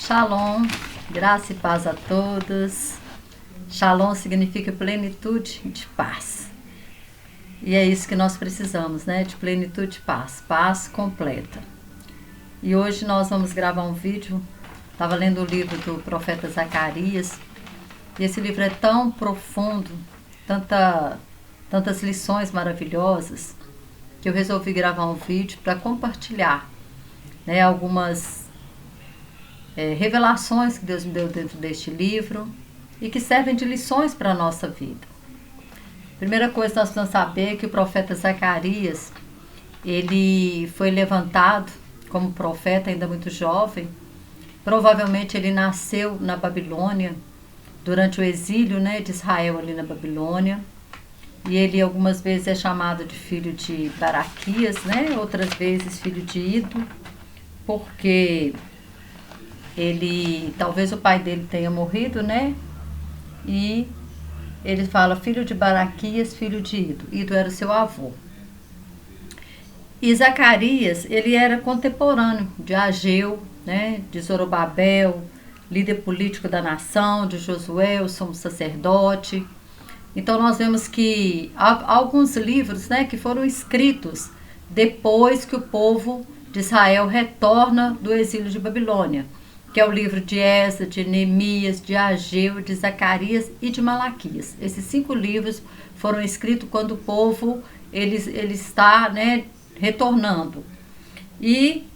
Shalom, graça e paz a todos. Shalom significa plenitude de paz. E é isso que nós precisamos, né? De plenitude de paz, paz completa. E hoje nós vamos gravar um vídeo. Estava lendo o livro do profeta Zacarias. E esse livro é tão profundo, tantas lições maravilhosas, que eu resolvi gravar um vídeo para compartilhar, né, algumas revelações que Deus me deu dentro deste livro e que servem de lições para a nossa vida. Primeira coisa que nós precisamos saber é que o profeta Zacarias, ele foi levantado como profeta ainda muito jovem. Provavelmente ele nasceu na Babilônia, durante o exílio, né, de Israel ali na Babilônia. E ele algumas vezes é chamado de filho de Baraquias, né, outras vezes filho de Ido, porque talvez o pai dele tenha morrido, né? E ele fala filho de Baraquias, filho de Ido. Ido era o seu avô. E Zacarias, ele era contemporâneo de Ageu, né? De Zorobabel, líder político da nação, de Josué, o sumo sacerdote. Então nós vemos que há alguns livros, né, que foram escritos depois que o povo de Israel retorna do exílio de Babilônia, que é o livro de Esdras, de Neemias, de Ageu, de Zacarias e de Malaquias. Esses 5 livros foram escritos quando o povo ele está, né, retornando. E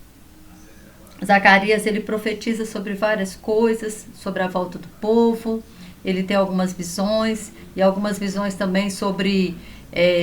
Zacarias, ele profetiza sobre várias coisas, sobre a volta do povo. Ele tem algumas visões, e algumas visões também sobre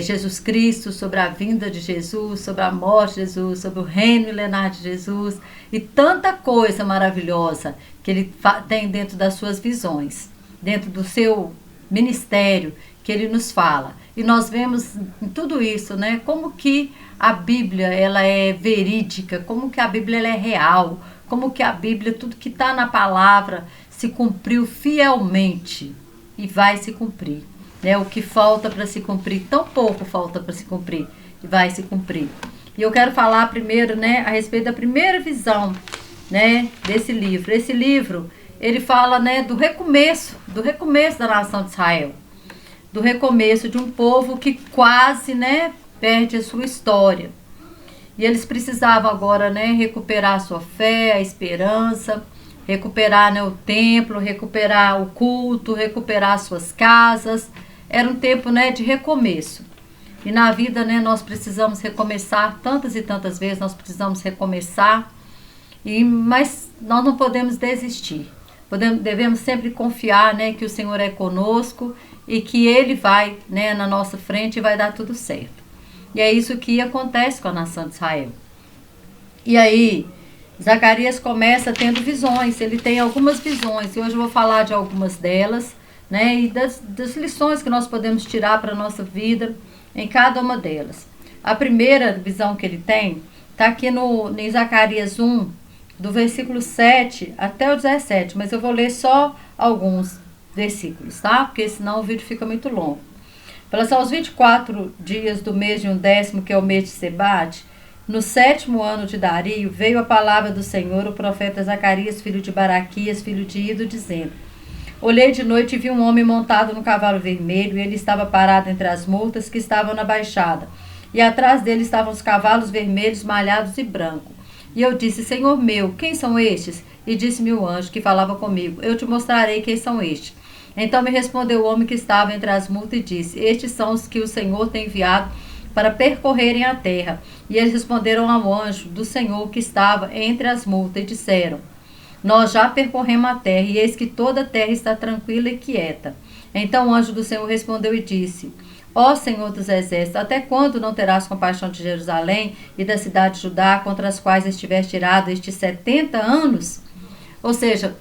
Jesus Cristo, sobre a vinda de Jesus, sobre a morte de Jesus, sobre o reino milenar de Jesus, e tanta coisa maravilhosa que ele tem dentro das suas visões, dentro do seu ministério, que ele nos fala. E nós vemos em tudo isso, né, como que a Bíblia ela é verídica, como que a Bíblia ela é real, como que a Bíblia, tudo que está na palavra, se cumpriu fielmente e vai se cumprir. Né? O que falta para se cumprir, tão pouco falta para se cumprir e vai se cumprir. E eu quero falar primeiro, né, a respeito da primeira visão, né, desse livro. Esse livro, ele fala, né, do recomeço da nação de Israel, do recomeço de um povo que quase, né, perde a sua história. E eles precisavam agora, né, recuperar a sua fé, a esperança, recuperar, né, o templo, recuperar o culto, recuperar as suas casas. Era um tempo, né, de recomeço. E na vida, né, nós precisamos recomeçar tantas e tantas vezes, nós precisamos recomeçar, mas nós não podemos desistir. Devemos sempre confiar, né, que o Senhor é conosco e que Ele vai, né, na nossa frente e vai dar tudo certo. E é isso que acontece com a nação de Israel. E aí, Zacarias começa tendo visões, ele tem algumas visões, e hoje eu vou falar de algumas delas, né, e das lições que nós podemos tirar para a nossa vida em cada uma delas. A primeira visão que ele tem está aqui em Zacarias 1, do versículo 7 até o 17, mas eu vou ler só alguns versículos, tá? Porque senão o vídeo fica muito longo. Fala assim, aos 24 dias do mês de 11º, que é o mês de Sebate, no 7º ano de Dario, veio a palavra do Senhor, o profeta Zacarias, filho de Baraquias, filho de Ido, dizendo: olhei de noite e vi um homem montado no cavalo vermelho, e ele estava parado entre as murtas que estavam na baixada, e atrás dele estavam os cavalos vermelhos, malhados e brancos. E eu disse: Senhor meu, quem são estes? E disse-me o anjo que falava comigo: eu te mostrarei quem são estes. Então me respondeu o homem que estava entre as murtas e disse: estes são os que o Senhor tem enviado para percorrerem a terra. E eles responderam ao anjo do Senhor que estava entre as murtas e disseram: nós já percorremos a terra, e eis que toda a terra está tranquila e quieta. Então o anjo do Senhor respondeu e disse: ó Senhor dos exércitos, até quando não terás compaixão de Jerusalém e da cidade de Judá, contra as quais estiveste tirado estes 70 anos? Ou seja,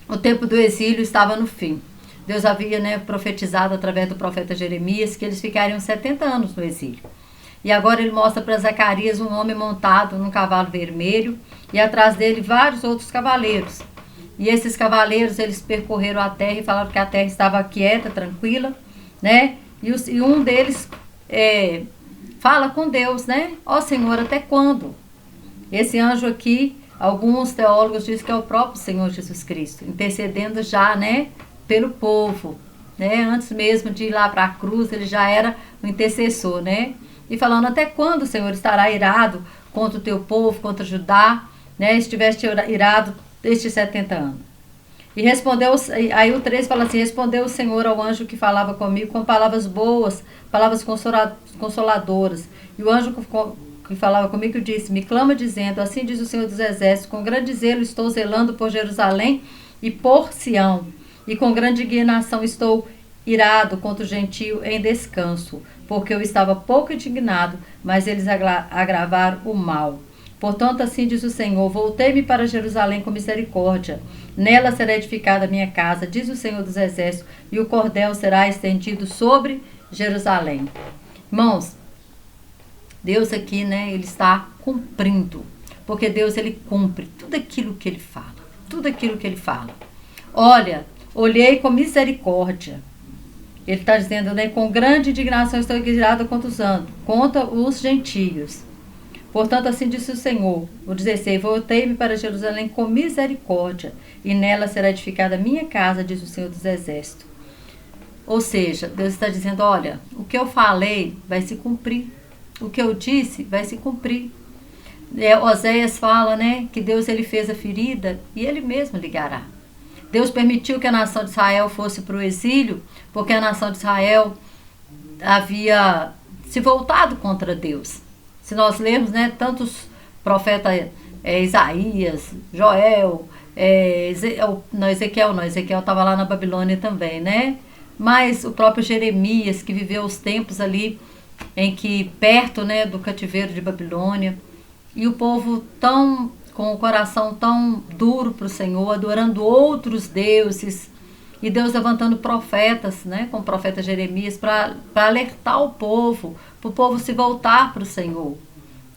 o tempo do exílio estava no fim. Deus havia, né, profetizado através do profeta Jeremias que eles ficariam 70 anos no exílio. E agora ele mostra para Zacarias um homem montado num cavalo vermelho e atrás dele vários outros cavaleiros. E esses cavaleiros, eles percorreram a terra e falaram que a terra estava quieta, tranquila, né? E um deles fala com Deus, né? Ó Senhor, até quando? Esse anjo aqui alguns teólogos dizem que é o próprio Senhor Jesus Cristo, intercedendo já, né, pelo povo, né, antes mesmo de ir lá para a cruz, ele já era o intercessor, né, e falando: até quando o Senhor estará irado contra o teu povo, contra Judá, né, estiveste irado estes 70 anos. E respondeu, aí o 3 fala assim: respondeu o Senhor ao anjo que falava comigo com palavras boas, palavras consoladoras. E o anjo que falava comigo disse: me clama dizendo: assim diz o Senhor dos Exércitos, com grande zelo estou zelando por Jerusalém e por Sião, e com grande indignação estou irado contra o gentio em descanso, porque eu estava pouco indignado, mas eles agravaram o mal. Portanto, assim diz o Senhor: voltei-me para Jerusalém com misericórdia. Nela será edificada a minha casa, diz o Senhor dos Exércitos, e o cordel será estendido sobre Jerusalém. Irmãos, Deus aqui, né, ele está cumprindo, porque Deus, ele cumpre tudo aquilo que ele fala, tudo aquilo que ele fala. Olha, olhei com misericórdia. Ele está dizendo, né, com grande indignação estou irado contra os gentios. Portanto, assim disse o Senhor, o 16: voltei-me para Jerusalém com misericórdia, e nela será edificada a minha casa, diz o Senhor dos Exércitos. Ou seja, Deus está dizendo: olha, o que eu falei vai se cumprir, o que eu disse vai se cumprir. Oséias fala, né, que Deus, ele fez a ferida e ele mesmo ligará. Deus permitiu que a nação de Israel fosse para o exílio, porque a nação de Israel havia se voltado contra Deus. Se nós lermos, né, tantos profetas, Isaías, Joel, Ezequiel estava lá na Babilônia também, né? Mas o próprio Jeremias, que viveu os tempos ali em que perto, né, do cativeiro de Babilônia, e o povo com o coração tão duro para o Senhor, adorando outros deuses, e Deus levantando profetas, né, como o profeta Jeremias, para alertar o povo, para o povo se voltar para o Senhor.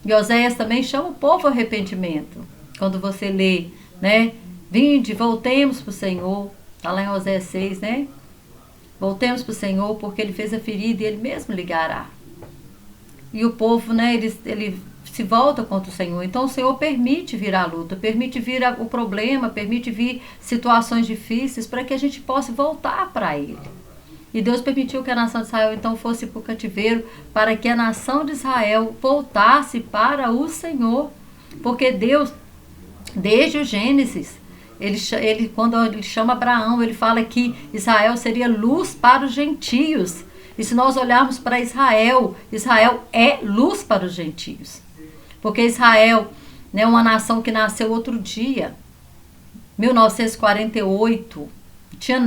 E Oséias também chama o povo ao arrependimento. Quando você lê, né, vinde, voltemos para o Senhor, está lá em Oséias 6, né? Voltemos para o Senhor, porque ele fez a ferida e ele mesmo ligará. E o povo, né, ele se volta contra o Senhor. Então o Senhor permite vir a luta, permite vir o problema, permite vir situações difíceis para que a gente possa voltar para Ele. E Deus permitiu que a nação de Israel então fosse para o cativeiro, para que a nação de Israel voltasse para o Senhor. Porque Deus, desde o Gênesis, quando ele chama Abraão, ele fala que Israel seria luz para os gentios. E se nós olharmos para Israel, Israel é luz para os gentios. Porque Israel, né, uma nação que nasceu outro dia, 1948, não tinha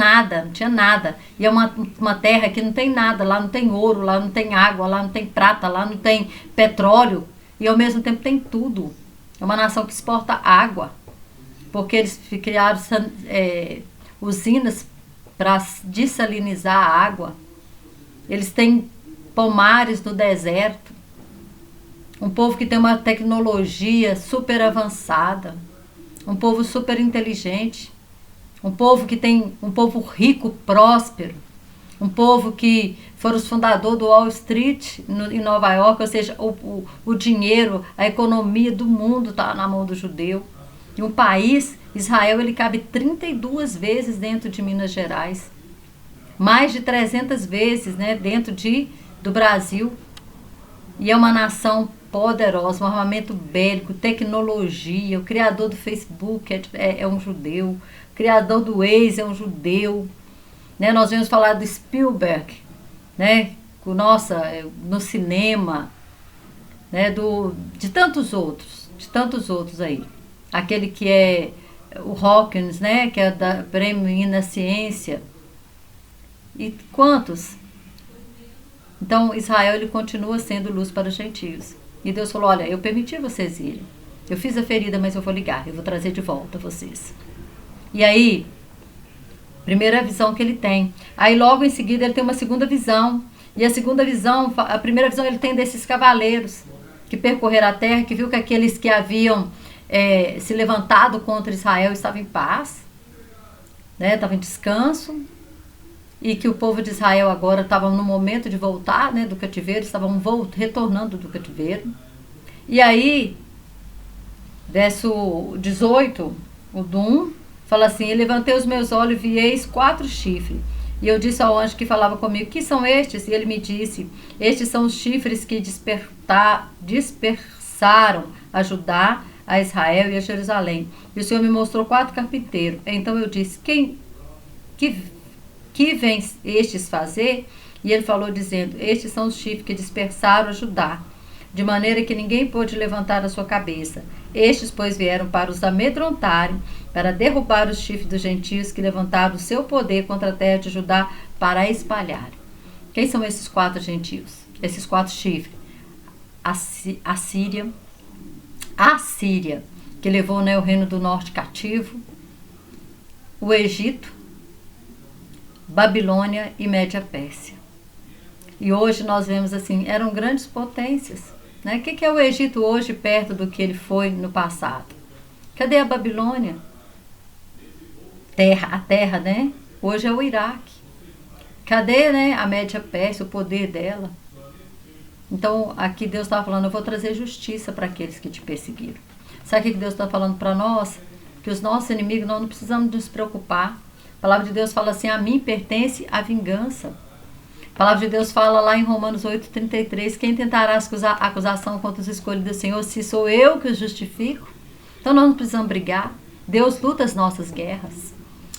nada. E é uma terra que não tem nada, lá não tem ouro, lá não tem água, lá não tem prata, lá não tem petróleo, e ao mesmo tempo tem tudo. É uma nação que exporta água, porque eles criaram usinas para dessalinizar a água. Eles têm pomares no deserto. Um povo que tem uma tecnologia super avançada. Um povo super inteligente. Um povo rico, próspero. Um povo que foram os fundadores do Wall Street em Nova York. Ou seja, o dinheiro, a economia do mundo está na mão do judeu. E um país, Israel, ele cabe 32 vezes dentro de Minas Gerais. Mais de 300 vezes, né, dentro do Brasil. E é uma nação poderosa, um armamento bélico, tecnologia. O criador do Facebook é um judeu. O criador do Waze é um judeu. Né? Nós vamos falar do Spielberg, né? No cinema, né? De tantos outros aí. Aquele que é o Hawkins, né? Que é da Prêmio na Ciência. E quantos? Então Israel, ele continua sendo luz para os gentios. E Deus falou: olha, eu permiti vocês irem. Eu fiz a ferida, mas eu vou ligar. Eu vou trazer de volta vocês. E aí, primeira visão que ele tem. Aí logo em seguida ele tem uma segunda visão. E a primeira visão ele tem desses cavaleiros que percorreram a terra, que viu que aqueles que haviam se levantado contra Israel estavam em paz, né? Estavam em descanso. E que o povo de Israel agora estava no momento de voltar, né, do cativeiro, estavam retornando do cativeiro. E aí Verso 18, o do 1, fala assim: e levantei os meus olhos e vi eis 4 chifres. E eu disse ao anjo que falava comigo: que são estes? E ele me disse: estes são os chifres que dispersaram a Judá, a Israel e a Jerusalém. E o Senhor me mostrou 4 carpinteiros. Então eu disse: que vem estes fazer? E ele falou dizendo: estes são os chifres que dispersaram a Judá, de maneira que ninguém pôde levantar a sua cabeça. Estes, pois, vieram para os amedrontarem, para derrubar os chifres dos gentios que levantaram o seu poder contra a terra de Judá para a espalharem. Quem são esses 4 gentios? Esses 4 chifres? A Síria, que levou, né, o reino do norte cativo, o Egito, Babilônia e Média Pérsia. E hoje nós vemos assim, eram grandes potências. Né? O que é o Egito hoje perto do que ele foi no passado? Cadê a Babilônia? A terra, né? Hoje é o Iraque. Cadê, né, a Média Pérsia, o poder dela? Então, aqui Deus está falando: eu vou trazer justiça para aqueles que te perseguiram. Sabe o que Deus está falando para nós? Que os nossos inimigos, nós não precisamos nos preocupar. A palavra de Deus fala assim: a mim pertence a vingança. A palavra de Deus fala lá em Romanos 8,33: quem tentará acusação contra os escolhidos do Senhor, se sou eu que os justifico? Então nós não precisamos brigar. Deus luta as nossas guerras.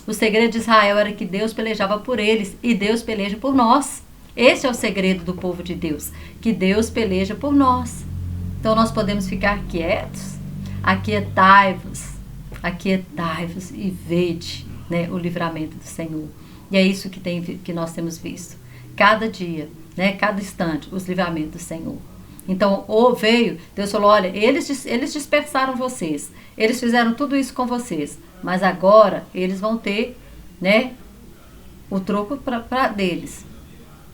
O segredo de Israel era que Deus pelejava por eles e Deus peleja por nós. Esse é o segredo do povo de Deus, que Deus peleja por nós. Então nós podemos ficar quietos. Aquietai-vos e vede, né, o livramento do Senhor. E é isso que nós temos visto. Cada dia, né, cada instante, os livramentos do Senhor. Então, Deus falou: olha, eles dispersaram vocês, eles fizeram tudo isso com vocês, mas agora eles vão ter, né, o troco deles.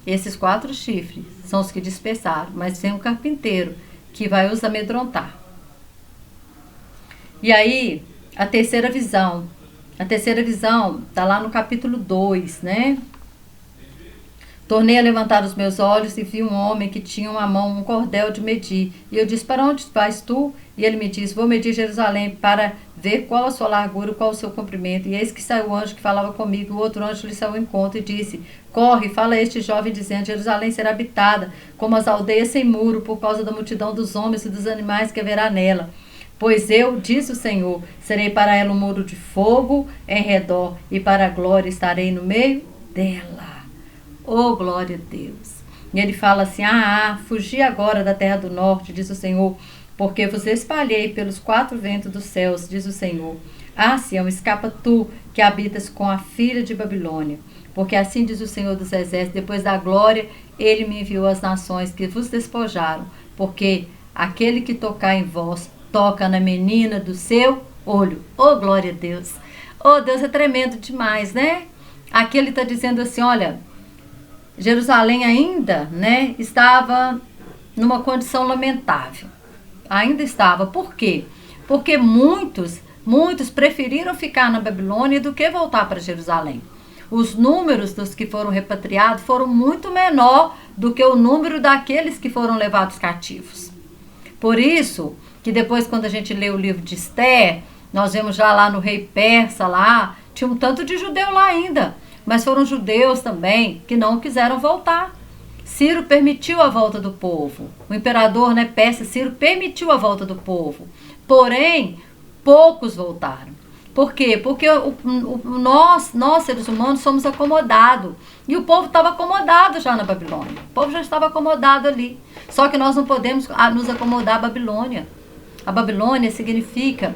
Esses 4 chifres são os que dispersaram, mas tem um carpinteiro que vai os amedrontar. E aí, a terceira visão está lá no capítulo 2, né? Tornei a levantar os meus olhos e vi um homem que tinha uma mão um cordel de medir. E eu disse: para onde vais tu? E ele me disse: vou medir Jerusalém para ver qual a sua largura, qual o seu comprimento. E eis que saiu o anjo que falava comigo. O outro anjo lhe saiu ao encontro e disse: corre, fala a este jovem dizendo: Jerusalém será habitada como as aldeias sem muro, por causa da multidão dos homens e dos animais que haverá nela. Pois eu, diz o Senhor, serei para ela um muro de fogo em redor, e para a glória estarei no meio dela. Oh, glória a Deus. E ele fala assim: fugi agora da terra do norte, diz o Senhor, porque vos espalhei pelos 4 ventos dos céus, diz o Senhor. Sião, escapa tu, que habitas com a filha de Babilônia. Porque assim diz o Senhor dos exércitos: depois da glória, ele me enviou às nações que vos despojaram, porque aquele que tocar em vós, toca na menina do seu olho. Oh, glória a Deus. Oh, Deus é tremendo demais, né? Aqui ele está dizendo assim: olha, Jerusalém ainda, né, estava numa condição lamentável. Ainda estava. Por quê? Porque muitos preferiram ficar na Babilônia do que voltar para Jerusalém. Os números dos que foram repatriados foram muito menor do que o número daqueles que foram levados cativos. Por isso que depois, quando a gente lê o livro de Esther, nós vemos já lá no rei persa, lá, tinha um tanto de judeu lá ainda. Mas foram judeus também que não quiseram voltar. Ciro permitiu a volta do povo. O imperador, né, persa, Ciro, permitiu a volta do povo. Porém, poucos voltaram. Por quê? Porque nós, seres humanos, somos acomodados. E o povo estava acomodado já na Babilônia. O povo já estava acomodado ali. Só que nós não podemos nos acomodar à Babilônia. A Babilônia significa,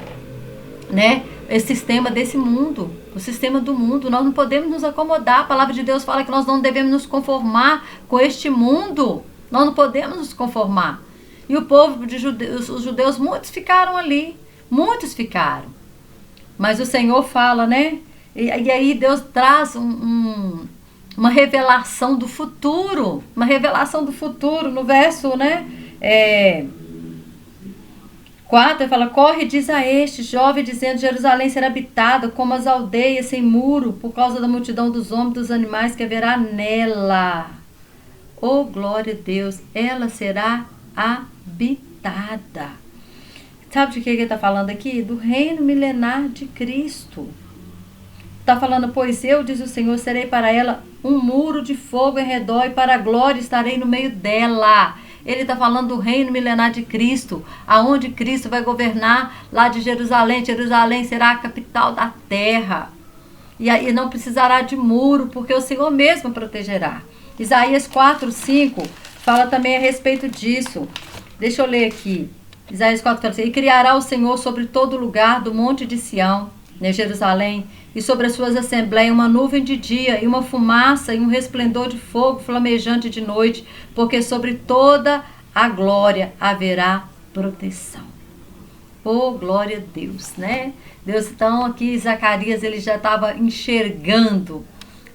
né, esse sistema desse mundo, o sistema do mundo. Nós não podemos nos acomodar. A palavra de Deus fala que nós não devemos nos conformar com este mundo. Nós não podemos nos conformar. E o povo de judeus, os judeus, muitos ficaram ali. Muitos ficaram. Mas o Senhor fala, né? E aí Deus traz uma revelação do futuro. Uma revelação do futuro no verso, né? 4, ele fala: corre, diz a este jovem, dizendo: Jerusalém será habitada como as aldeias sem muro, por causa da multidão dos homens e dos animais que haverá nela. Oh, glória a Deus, ela será habitada. Sabe de que ele está falando aqui? Do reino milenar de Cristo. Está falando, pois eu, diz o Senhor, serei para ela um muro de fogo em redor e para a glória estarei no meio dela. Ele está falando do reino milenar de Cristo, aonde Cristo vai governar lá de Jerusalém. Jerusalém será a capital da terra. E aí não precisará de muro, porque o Senhor mesmo protegerá. Isaías 4:5 fala também a respeito disso. Deixa eu ler aqui. Isaías 4:5. E criará o Senhor sobre todo lugar do monte de Sião, né, Jerusalém, e sobre as suas assembleias uma nuvem de dia, e uma fumaça, e um resplendor de fogo flamejante de noite, porque sobre toda a glória haverá proteção. Oh, glória a Deus, né? Deus, então, aqui Zacarias, ele já estava enxergando,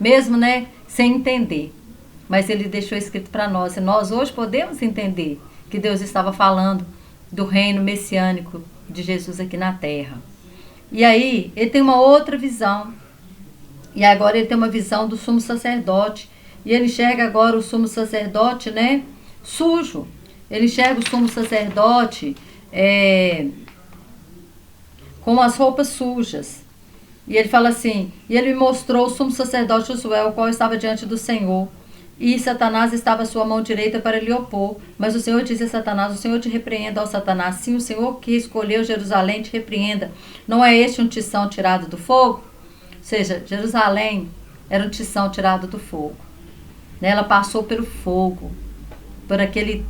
mesmo, né, sem entender. Mas ele deixou escrito para nós, e nós hoje podemos entender que Deus estava falando do reino messiânico de Jesus aqui na terra. E aí, ele tem uma outra visão. E agora ele tem uma visão do sumo sacerdote. E ele enxerga agora o sumo sacerdote, né, sujo. Ele enxerga o sumo sacerdote com as roupas sujas. E ele fala assim, e ele me mostrou o sumo sacerdote Josué, o qual estava diante do Senhor. E Satanás estava à sua mão direita para lhe opor. Mas o Senhor disse a Satanás, o Senhor te repreenda, ó Satanás. Sim, o Senhor que escolheu Jerusalém te repreenda. Não é este um tição tirado do fogo? Ou seja, Jerusalém era um tição tirado do fogo. Ela passou pelo fogo, por aquele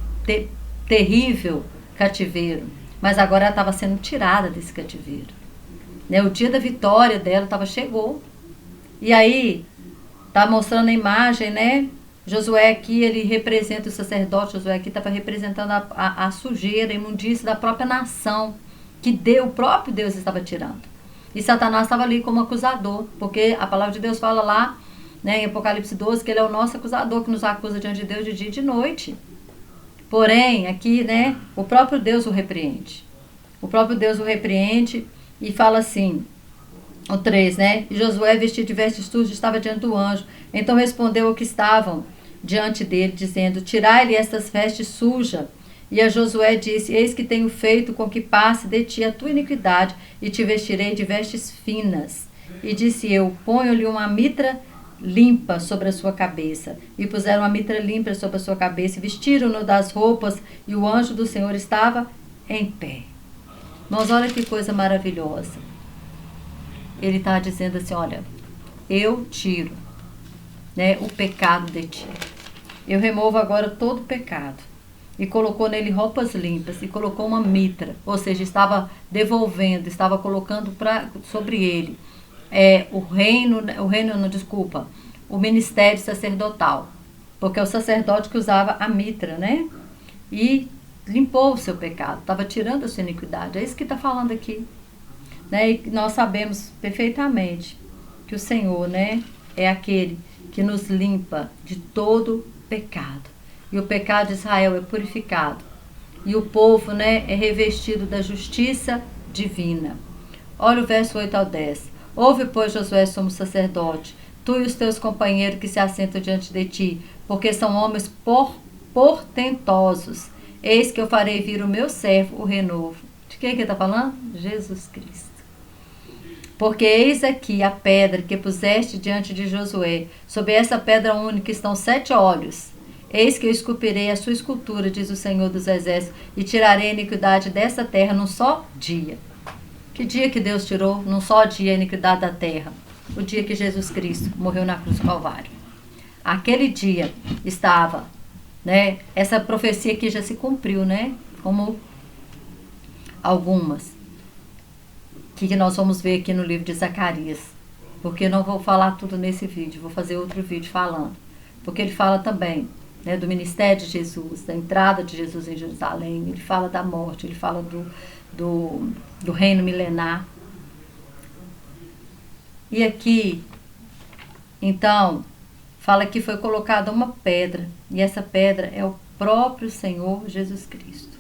terrível cativeiro. Mas agora ela estava sendo tirada desse cativeiro. O dia da vitória dela chegou. E aí, está mostrando a imagem, né? Josué aqui, ele representa o sacerdote. Josué aqui estava representando a sujeira, a imundícia da própria nação, que o próprio Deus estava tirando. E Satanás estava ali como acusador, porque a palavra de Deus fala lá, né, em Apocalipse 12, que ele é o nosso acusador, que nos acusa diante de Deus de dia e de noite. Porém, aqui, né, o próprio Deus o repreende. O próprio Deus o repreende e fala assim, o 3, né? E Josué, vestido de vestes sujas, estava diante do anjo. Então respondeu ao que estavam diante dele, dizendo, tirai-lhe estas vestes sujas. E a Josué disse, eis que tenho feito com que passe de ti a tua iniquidade, e te vestirei de vestes finas. E disse eu, ponho-lhe uma mitra limpa sobre a sua cabeça. E puseram uma mitra limpa sobre a sua cabeça, e vestiram-no das roupas, e o anjo do Senhor estava em pé. Mas olha que coisa maravilhosa. Ele está dizendo assim, olha, eu tiro, né, o pecado de ti. Eu removo agora todo o pecado. E colocou nele roupas limpas, e colocou uma mitra, ou seja, estava devolvendo, estava colocando sobre ele o ministério sacerdotal, porque é o sacerdote que usava a mitra, né? E limpou o seu pecado, estava tirando a sua iniquidade. É isso que está falando aqui, né? E nós sabemos perfeitamente que o Senhor, né, é aquele que nos limpa de todo pecado. E o pecado de Israel é purificado. E o povo, né, é revestido da justiça divina. Olha o verso 8 ao 10. Ouve, pois, Josué, sumo sacerdote, tu e os teus companheiros que se assentam diante de ti, porque são homens portentosos. Eis que eu farei vir o meu servo, o renovo. De quem que ele está falando? Jesus Cristo. Porque eis aqui a pedra que puseste diante de Josué. Sobre essa pedra única estão 7 olhos. Eis que eu esculpirei a sua escultura, diz o Senhor dos Exércitos, e tirarei a iniquidade desta terra num só dia. Que dia que Deus tirou num só dia a iniquidade da terra? O dia que Jesus Cristo morreu na cruz do Calvário. Aquele dia estava, né? Essa profecia aqui já se cumpriu, né? Como algumas que nós vamos ver aqui no livro de Zacarias. Porque não vou falar tudo nesse vídeo, vou fazer outro vídeo falando. Porque ele fala também, né, do ministério de Jesus, da entrada de Jesus em Jerusalém, ele fala da morte, ele fala do reino milenar. E aqui, então, fala que foi colocada uma pedra, e essa pedra é o próprio Senhor Jesus Cristo.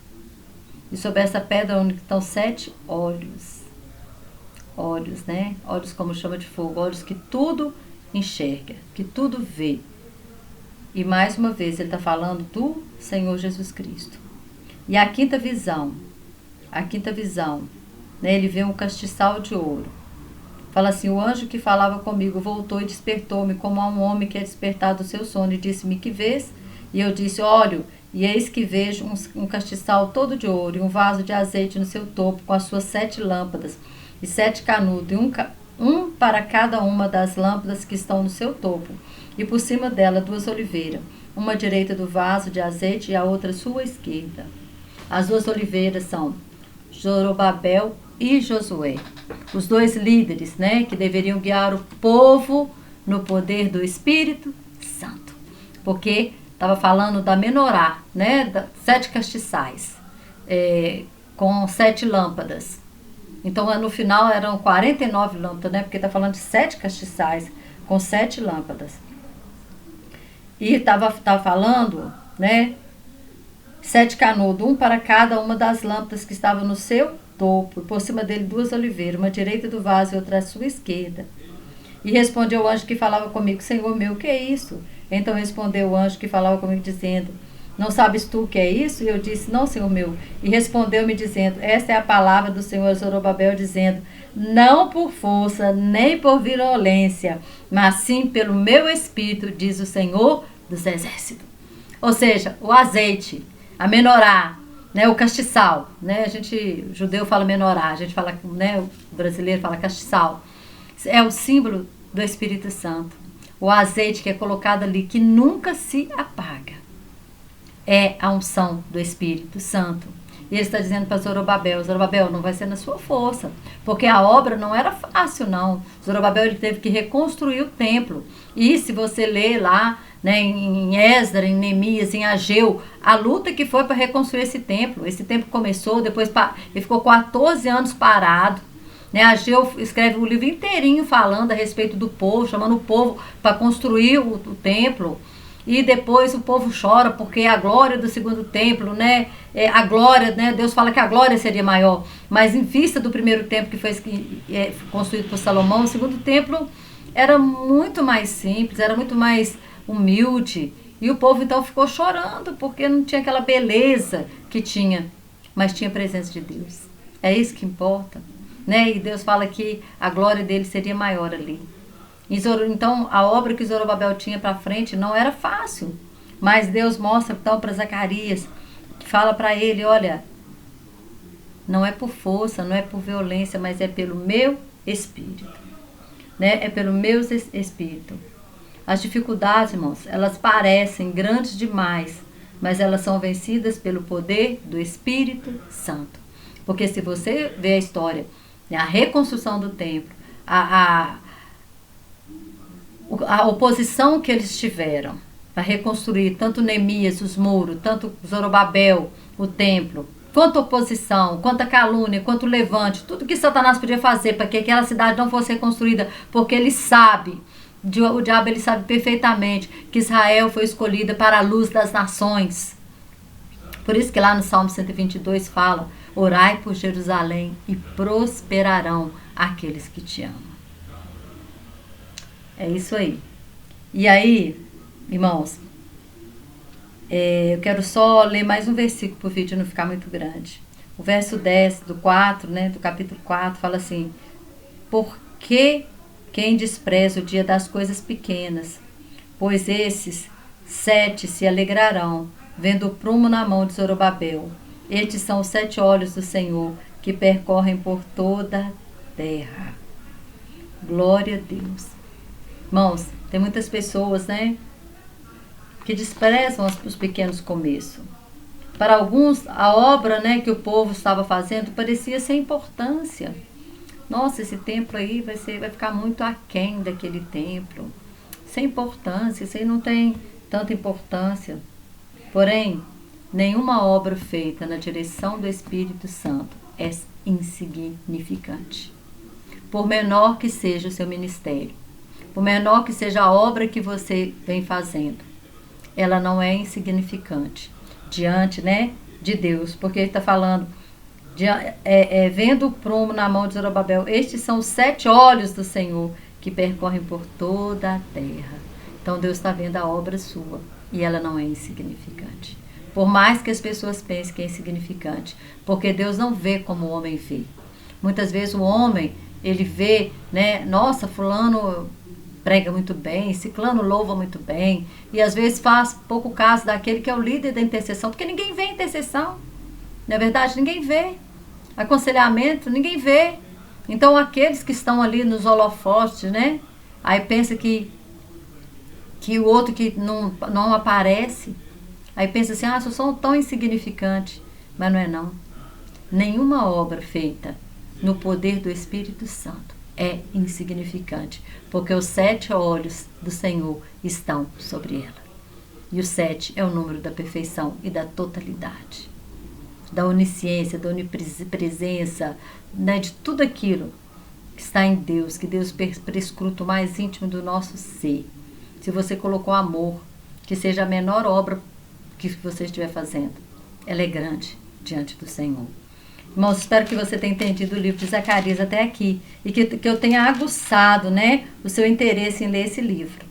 E sobre essa pedra onde estão 7 olhos. Olhos, né? Olhos como chama de fogo, olhos que tudo enxerga, que tudo vê. E mais uma vez ele está falando do Senhor Jesus Cristo. E a quinta visão a quinta visão, né? Ele vê um castiçal de ouro. Fala assim: o anjo que falava comigo voltou e despertou-me como a um homem que é despertado do seu sono, e disse-me: que vês? E eu disse: olho, e eis que vejo um castiçal todo de ouro, e um vaso de azeite no seu topo, com as suas 7 lâmpadas, e 7 canudos, e um para cada uma das lâmpadas que estão no seu topo, e por cima dela 2 oliveiras, uma à direita do vaso de azeite e a outra à sua esquerda. As 2 oliveiras são Zorobabel e Josué, os 2 líderes, né, que deveriam guiar o povo no poder do Espírito Santo, porque estava falando da menorá, né, 7 castiçais, com 7 lâmpadas. Então, no final eram 49 lâmpadas, né, porque está falando de 7 castiçais com 7 lâmpadas. E estava falando, né, 7 canudos, um para cada uma das lâmpadas que estavam no seu topo, e por cima dele 2 oliveiras, uma à direita do vaso e outra à sua esquerda. E respondeu o anjo que falava comigo: Senhor meu, o que é isso? Então respondeu o anjo que falava comigo, dizendo: não sabes tu o que é isso? E eu disse: não, Senhor meu. E respondeu-me dizendo: esta é a palavra do Senhor Zorobabel, dizendo: não por força, nem por violência, mas sim pelo meu espírito, diz o Senhor dos exércitos. Ou seja, o azeite, a menorá, né, o castiçal, né, o judeu fala menorá, a gente fala, né, o brasileiro fala castiçal, é o símbolo do Espírito Santo. O azeite que é colocado ali, que nunca se apaga, é a unção do Espírito Santo. E ele está dizendo para Zorobabel: Zorobabel, não vai ser na sua força, porque a obra não era fácil, não. Zorobabel, ele teve que reconstruir o templo. E se você ler lá, né, em Esdras, em Neemias, em Ageu, a luta que foi para reconstruir esse templo começou, depois ele ficou 14 anos parado, né? Ageu escreve o livro inteirinho falando a respeito do povo, chamando o povo para construir o templo. E depois o povo chora porque a glória do segundo templo, né? A glória, né? Deus fala que a glória seria maior, mas em vista do primeiro templo que foi construído por Salomão, o segundo templo era muito mais simples, era muito mais humilde, e o povo então ficou chorando porque não tinha aquela beleza que tinha, mas tinha a presença de Deus. É isso que importa, né? E Deus fala que a glória dele seria maior ali. Então, a obra que Zorobabel tinha para frente não era fácil, mas Deus mostra então para Zacarias, que fala para ele: olha, não é por força, não é por violência, mas é pelo meu Espírito, né? É pelo meu Espírito. As dificuldades, irmãos, elas parecem grandes demais, mas elas são vencidas pelo poder do Espírito Santo. Porque se você vê a história, né, a reconstrução do templo, a oposição que eles tiveram para reconstruir, tanto Neemias, os muros, tanto Zorobabel, o templo, quanto oposição, quanto a calúnia, quanto o levante, tudo que Satanás podia fazer para que aquela cidade não fosse reconstruída, porque ele sabe, o diabo ele sabe perfeitamente que Israel foi escolhida para a luz das nações. Por isso que lá no Salmo 122 fala: orai por Jerusalém e prosperarão aqueles que te amam. É isso aí. E aí, irmãos, eu quero só ler mais um versículo para o vídeo não ficar muito grande. O verso 10 do 4, né, do capítulo 4, fala assim: por que quem despreza o dia das coisas pequenas? Pois esses 7 se alegrarão, vendo o prumo na mão de Zorobabel. Estes são os 7 olhos do Senhor, que percorrem por toda a terra. Glória a Deus. Irmãos, tem muitas pessoas, né, que desprezam os pequenos começos. Para alguns, a obra, né, que o povo estava fazendo parecia sem importância. Nossa, esse templo aí vai ficar muito aquém daquele templo. Sem importância, isso aí não tem tanta importância. Porém, nenhuma obra feita na direção do Espírito Santo é insignificante. Por menor que seja o seu ministério, por menor que seja a obra que você vem fazendo, ela não é insignificante diante, né, de Deus, porque ele está falando, vendo o prumo na mão de Zorobabel, estes são os 7 olhos do Senhor que percorrem por toda a terra. Então Deus está vendo a obra sua e ela não é insignificante. Por mais que as pessoas pensem que é insignificante. Porque Deus não vê como o homem vê. Muitas vezes o homem, ele vê, né? Nossa, fulano prega muito bem, ciclano louva muito bem. E às vezes faz pouco caso daquele que é o líder da intercessão. Porque ninguém vê intercessão. Não é verdade? Ninguém vê. Aconselhamento, ninguém vê. Então aqueles que estão ali nos holofotes, né? Aí pensa que o outro que não aparece. Aí pensa assim, eu sou tão insignificante. Mas não é não. Nenhuma obra feita no poder do Espírito Santo é insignificante. Porque os 7 olhos do Senhor estão sobre ela. E o 7 é o número da perfeição e da totalidade. Da onisciência, da onipresença, né, de tudo aquilo que está em Deus, que Deus prescruta o mais íntimo do nosso ser. Se você colocou amor, que seja a menor obra que você estiver fazendo, ela é grande diante do Senhor. Irmãos, espero que você tenha entendido o livro de Zacarias até aqui e que eu tenha aguçado, né, o seu interesse em ler esse livro.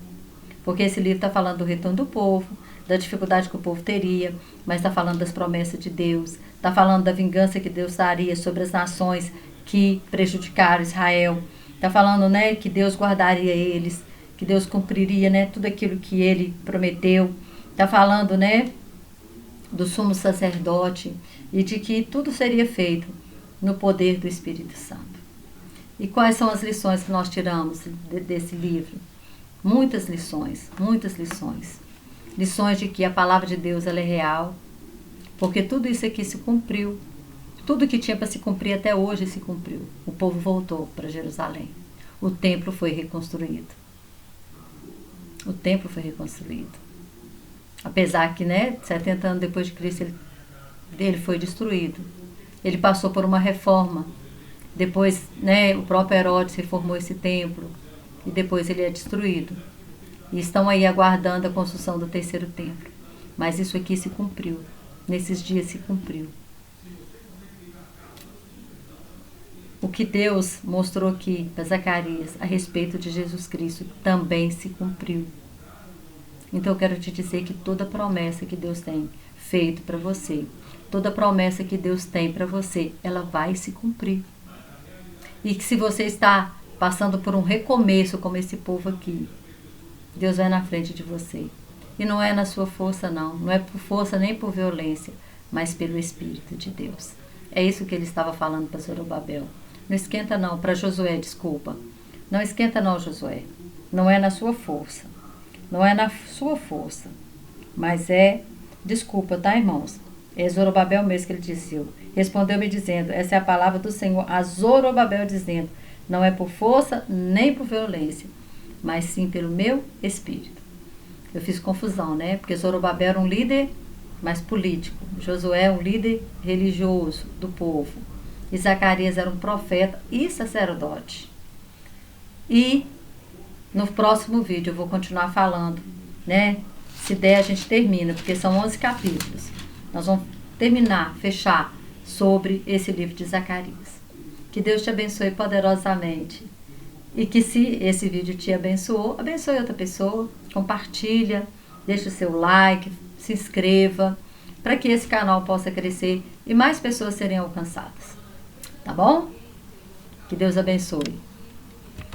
Porque esse livro está falando do retorno do povo, da dificuldade que o povo teria, mas está falando das promessas de Deus, está falando da vingança que Deus daria sobre as nações que prejudicaram Israel, está falando, né, que Deus guardaria eles, que Deus cumpriria, né, tudo aquilo que ele prometeu, está falando, né, do sumo sacerdote e de que tudo seria feito no poder do Espírito Santo. E quais são as lições que nós tiramos desse livro? Muitas lições, muitas lições. Lições de que a palavra de Deus ela é real, porque tudo isso aqui se cumpriu. Tudo que tinha para se cumprir até hoje se cumpriu. O povo voltou para Jerusalém. O templo foi reconstruído. O templo foi reconstruído. Apesar que, né, 70 anos depois de Cristo, ele foi destruído. Ele passou por uma reforma. Depois, né, o próprio Herodes reformou esse templo. E depois ele é destruído. E estão aí aguardando a construção do 3º templo. Mas isso aqui se cumpriu. Nesses dias se cumpriu. O que Deus mostrou aqui para Zacarias a respeito de Jesus Cristo também se cumpriu. Então eu quero te dizer que toda promessa que Deus tem feito para você, toda promessa que Deus tem para você, ela vai se cumprir. E que se você está passando por um recomeço como esse povo aqui, Deus vai na frente de você. E não é na sua força não, não é por força nem por violência, mas pelo Espírito de Deus. É isso que ele estava falando para Zorobabel. Não esquenta não, para Josué, desculpa. Não esquenta não, Josué. Não é na sua força. Não é na sua força. Mas é, desculpa, tá, irmãos? É Zorobabel mesmo que ele disse. Respondeu-me dizendo, essa é a palavra do Senhor a Zorobabel dizendo, não é por força nem por violência, mas sim pelo meu Espírito. Eu fiz confusão, né? Porque Zorobabel era um líder mais político. Josué é um líder religioso do povo. E Zacarias era um profeta e sacerdote. E no próximo vídeo eu vou continuar falando, né? Se der a gente termina, porque são 11 capítulos. Nós vamos terminar, fechar sobre esse livro de Zacarias. Que Deus te abençoe poderosamente. E que se esse vídeo te abençoou, abençoe outra pessoa, compartilha, deixa o seu like, se inscreva, para que esse canal possa crescer e mais pessoas serem alcançadas. Tá bom? Que Deus abençoe.